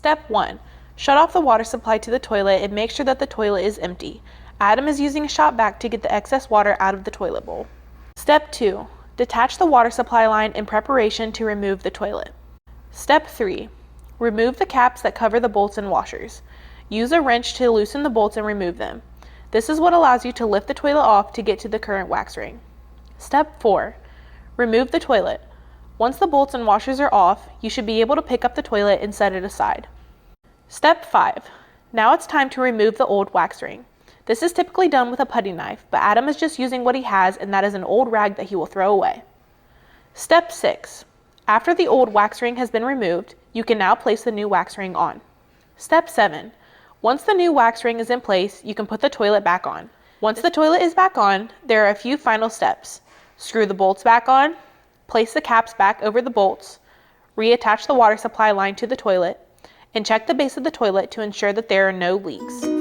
Step 1. Shut off the water supply to the toilet and make sure that the toilet is empty. Adam is using a shop vac to get the excess water out of the toilet bowl. Step 2. Detach the water supply line in preparation to remove the toilet. Step 3. Remove the caps that cover the bolts and washers. Use a wrench to loosen the bolts and remove them. This is what allows you to lift the toilet off to get to the current wax ring. Step 4. Remove the toilet. Once the bolts and washers are off, you should be able to pick up the toilet and set it aside. Step 5. Now it's time to remove the old wax ring. This is typically done with a putty knife, but Adam is just using what he has, and that is an old rag that he will throw away. Step 6. After the old wax ring has been removed, you can now place the new wax ring on. Step 7. Once the new wax ring is in place, you can put the toilet back on. Once the toilet is back on, there are a few final steps. Screw the bolts back on, place the caps back over the bolts, reattach the water supply line to the toilet, and check the base of the toilet to ensure that there are no leaks.